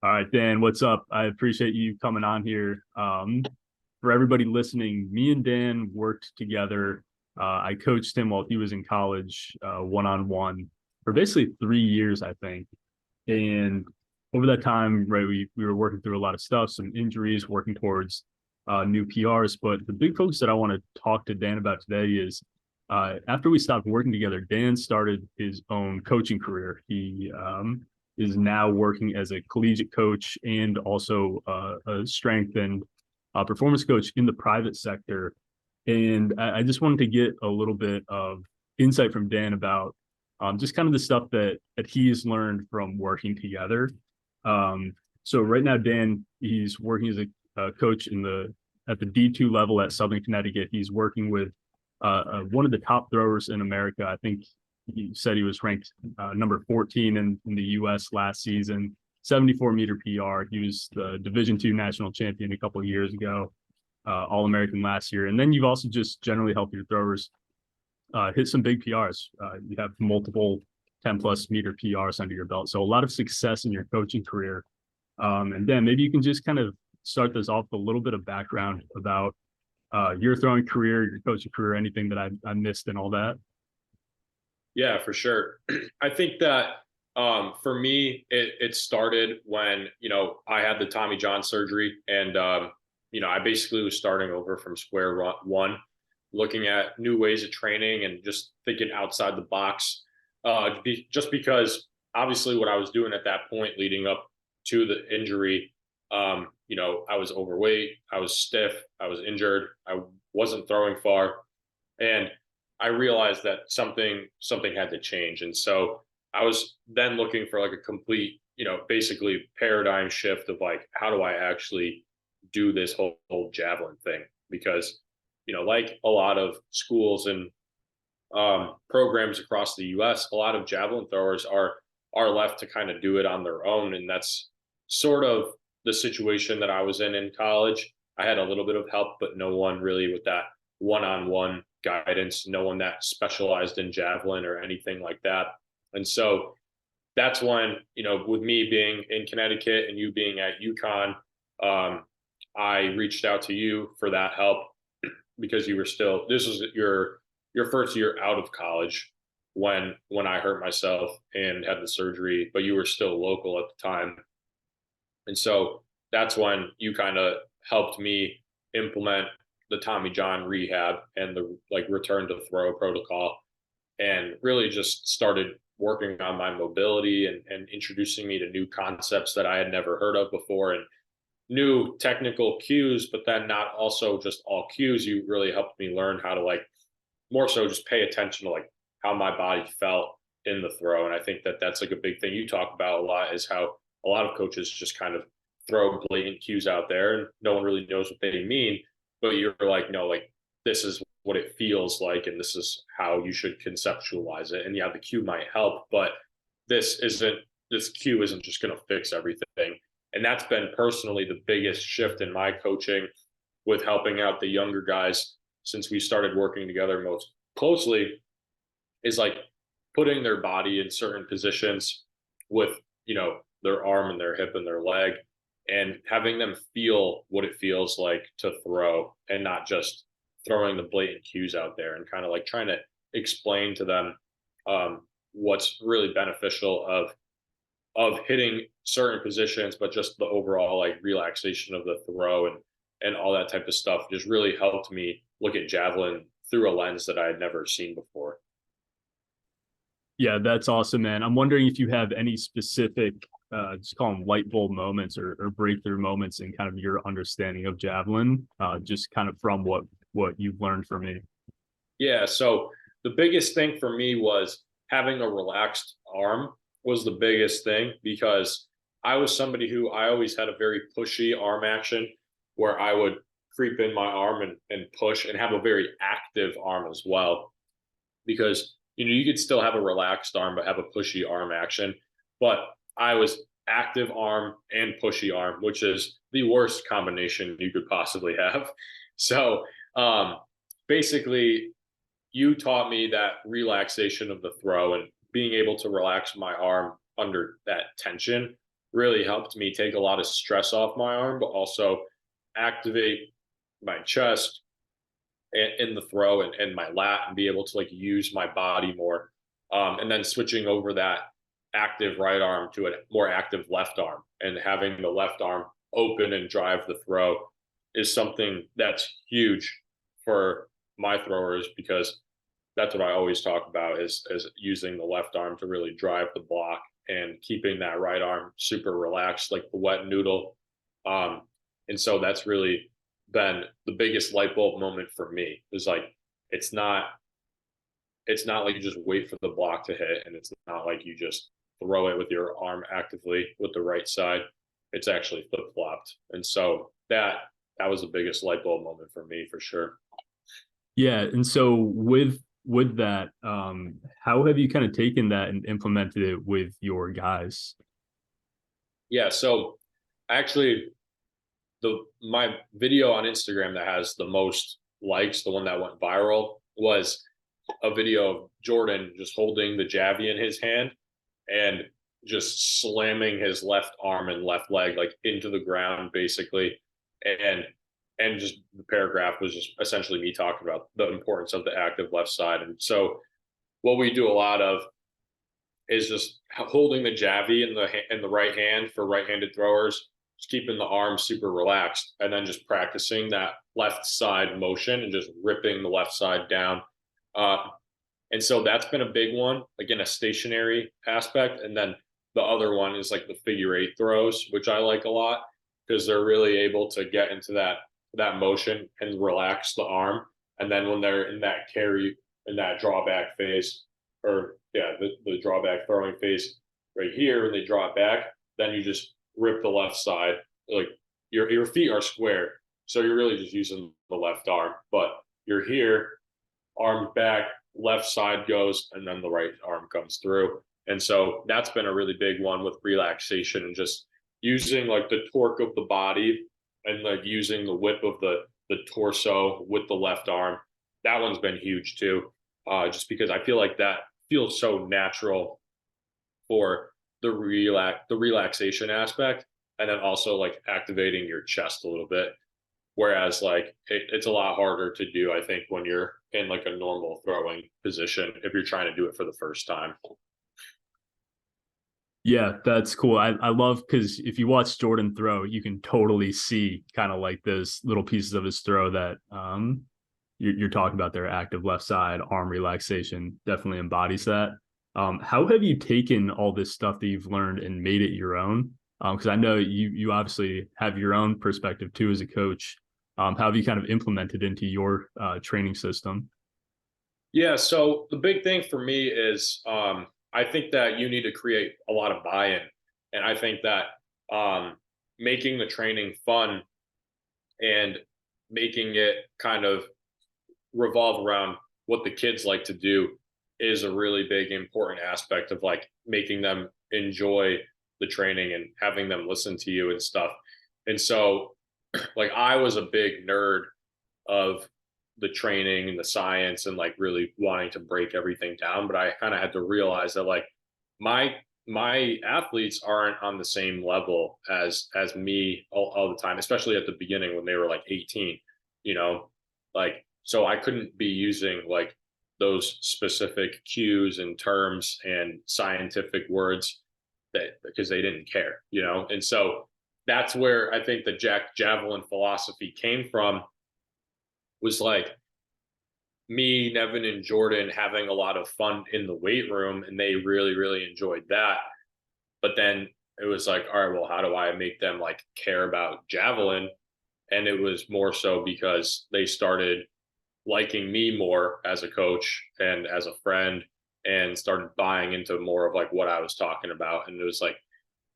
All right, Dan, what's up? I appreciate you coming on here. For everybody listening, me and Dan worked together. I coached him while he was in college, one-on-one for basically 3 years, I think. And over that time, right, we were working through a lot of stuff, some injuries, working towards new PRs. But the big focus that I want to talk to Dan about today is after we stopped working together, Dan started his own coaching career. He is now working as a collegiate coach and also a strength and performance coach in the private sector. And I just wanted to get a little bit of insight from Dan about just kind of the stuff that he's learned from working together. So right now, Dan, he's working as a coach at the D2 level at Southern Connecticut. He's working with one of the top throwers in America. I think he said he was ranked number 14 in the U.S. last season, 74-meter PR. He was the Division II national champion a couple of years ago, All-American last year. And then you've also just generally helped your throwers hit some big PRs. You have multiple 10-plus meter PRs under your belt. So a lot of success in your coaching career. And then maybe you can just kind of start this off with a little bit of background about your throwing career, your coaching career, anything that I missed and all that. Yeah, for sure. I think that for me, it started when, I had the Tommy John surgery and, I basically was starting over from square one, looking at new ways of training and just thinking outside the box. Just because obviously what I was doing at that point leading up to the injury, I was overweight, I was stiff, I was injured, I wasn't throwing far. And I realized that something had to change. And so I was then looking for like a complete, basically paradigm shift of like, how do I actually do this whole javelin thing? Because, like a lot of schools and programs across the US, a lot of javelin throwers are left to kind of do it on their own. And that's sort of the situation that I was in college. I had a little bit of help, but no one really with that one-on-one guidance, no one that specialized in javelin or anything like that. And so that's when, with me being in Connecticut and you being at UConn, I reached out to you for that help because you were still, this was your first year out of college when I hurt myself and had the surgery, but you were still local at the time. And so that's when you kind of helped me implement the Tommy John rehab and the like return to throw protocol, and really just started working on my mobility and introducing me to new concepts that I had never heard of before and new technical cues, but then not also just all cues. You really helped me learn how to like more so just pay attention to like how my body felt in the throw. And I think that that's like a big thing you talk about a lot is how a lot of coaches just kind of throw blatant cues out there and no one really knows what they mean. But you're like, no, like this is what it feels like, and this is how you should conceptualize it. And yeah, the cue might help, but this cue isn't just going to fix everything. And that's been personally the biggest shift in my coaching with helping out the younger guys since we started working together most closely is like putting their body in certain positions with, their arm and their hip and their leg and having them feel what it feels like to throw and not just throwing the blatant cues out there and kind of like trying to explain to them what's really beneficial of hitting certain positions, but just the overall like relaxation of the throw and all that type of stuff just really helped me look at javelin through a lens that I had never seen before. Yeah, that's awesome, man. I'm wondering if you have any specific, just call them light bulb moments or breakthrough moments in kind of your understanding of javelin, just kind of from what you've learned from me. Yeah. So the biggest thing for me was having a relaxed arm was the biggest thing because I was somebody who I always had a very pushy arm action where I would creep in my arm and push and have a very active arm as well. Because you could still have a relaxed arm but have a pushy arm action. But I was active arm and pushy arm, which is the worst combination you could possibly have. So basically, you taught me that relaxation of the throw and being able to relax my arm under that tension really helped me take a lot of stress off my arm, but also activate my chest in the throw and my lat and be able to like use my body more. And then switching over that active right arm to a more active left arm and having the left arm open and drive the throw is something that's huge for my throwers because that's what I always talk about is using the left arm to really drive the block and keeping that right arm super relaxed like the wet noodle. Um, and so that's really been the biggest light bulb moment for me is like it's not it's not like you just wait for the block to hit and it's not like you just throw it with your arm actively with the right side. It's actually flip-flopped. And so that was the biggest light bulb moment for me for sure. Yeah, and so with that, how have you kind of taken that and implemented it with your guys? Yeah, so actually the my video on Instagram that has the most likes, the one that went viral, was a video of Jordan just holding the Javi in his hand and just slamming his left arm and left leg like into the ground basically. And just the paragraph was just essentially me talking about the importance of the active left side. And so what we do a lot of is just holding the Javi in the right hand for right-handed throwers, just keeping the arm super relaxed, and then just practicing that left side motion and just ripping the left side down. Uh, and so that's been a big one, again, a stationary aspect. And then the other one is like the figure eight throws, which I like a lot because they're really able to get into that motion and relax the arm. And then when they're in that carry, in that drawback phase, or yeah, the drawback throwing phase right here, when they draw it back, then you just rip the left side. Like your feet are square. So you're really just using the left arm. But you're here, arm back, left side goes, and then the right arm comes through. And so that's been a really big one with relaxation and just using like the torque of the body and like using the whip of the torso with the left arm. That one's been huge too. Just because I feel like that feels so natural for the relaxation aspect, and then also like activating your chest a little bit. Whereas like it's a lot harder to do, I think, when you're in like a normal throwing position if you're trying to do it for the first time. Yeah, that's cool. I love because if you watch Jordan throw, you can totally see kind of like those little pieces of his throw that you're talking about there, active left side, arm relaxation, definitely embodies that. How have you taken all this stuff that you've learned and made it your own? Because I know you obviously have your own perspective too as a coach. How have you kind of implemented into your training system? Yeah, so the big thing for me is I think that you need to create a lot of buy-in. And I think that making the training fun and making it kind of revolve around what the kids like to do is a really big important aspect of like making them enjoy the training and having them listen to you and stuff. And so like I was a big nerd of the training and the science and like really wanting to break everything down, but I kind of had to realize that like my my athletes aren't on the same level as me all the time, especially at the beginning when they were like 18, you know, like so I couldn't be using like those specific cues and terms and scientific words that because they didn't care, you know. And so that's where I think the Jack Javelin philosophy came from, was like me, Nevin, and Jordan having a lot of fun in the weight room, and they really, really enjoyed that. But then it was like, all right, well, how do I make them like care about javelin? And it was more so because they started liking me more as a coach and as a friend, and started buying into more of like what I was talking about. And it was like,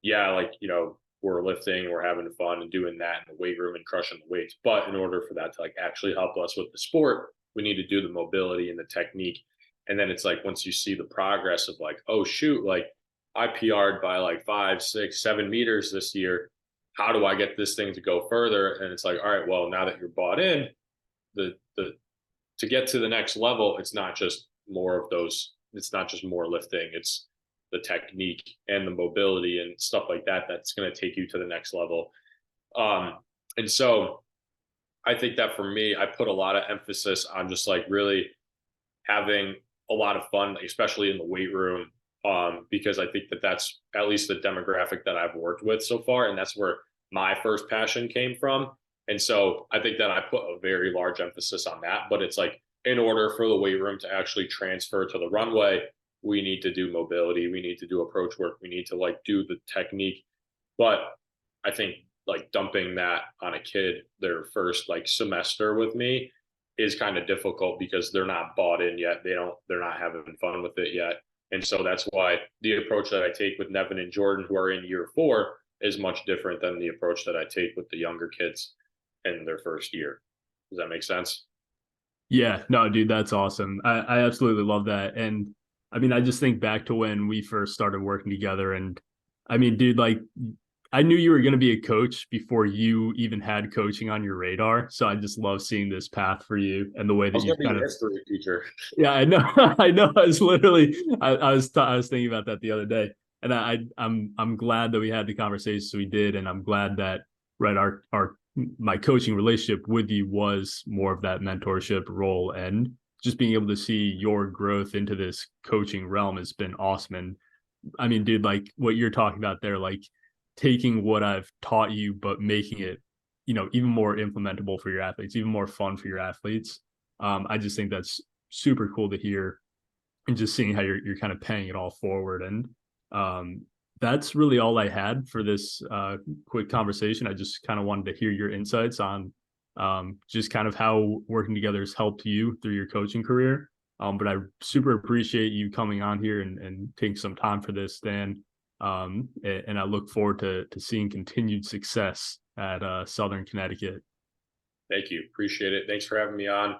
yeah, like, you know, we're lifting, we're having fun and doing that in the weight room and crushing the weights. But in order for that to like actually help us with the sport, we need to do the mobility and the technique. And then it's like once you see the progress of like, oh shoot, like I PR'd by like 5, 6, 7 meters this year. How do I get this thing to go further? And it's like, all right, well, now that you're bought in, the to get to the next level, it's not just more of those, it's not just more lifting, it's the technique and the mobility and stuff like that that's going to take you to the next level. And so I think that for me, I put a lot of emphasis on just like really having a lot of fun, especially in the weight room, because I think that that's at least the demographic that I've worked with so far, and that's where my first passion came from. And so I think that I put a very large emphasis on that. But it's like in order for the weight room to actually transfer to the runway, we need to do mobility, we need to do approach work, we need to like do the technique. But I think like dumping that on a kid their first like semester with me is kind of difficult because they're not bought in yet. They're not having fun with it yet. And so that's why the approach that I take with Nevin and Jordan, who are in year 4, is much different than the approach that I take with the younger kids in their first year. Does that make sense? Yeah, no, dude, that's awesome. I absolutely love that. And I mean, I just think back to when we first started working together. And I mean, dude, like I knew you were going to be a coach before you even had coaching on your radar. So I just love seeing this path for you and the way I that was going you've to be kind a of, history teacher. yeah, I know, I know. I was literally, I was thinking about that the other day, and I'm glad that we had the conversations we did, and I'm glad that right, my coaching relationship with you was more of that mentorship role, and just being able to see your growth into this coaching realm has been awesome. And I mean, dude, like what you're talking about there, like taking what I've taught you, but making it, even more implementable for your athletes, even more fun for your athletes. I just think that's super cool to hear, and just seeing how you're kind of paying it all forward. And that's really all I had for this quick conversation. I just kind of wanted to hear your insights on just kind of how working together has helped you through your coaching career. But I super appreciate you coming on here and taking some time for this, Dan. And I look forward to seeing continued success at Southern Connecticut. Thank you. Appreciate it. Thanks for having me on.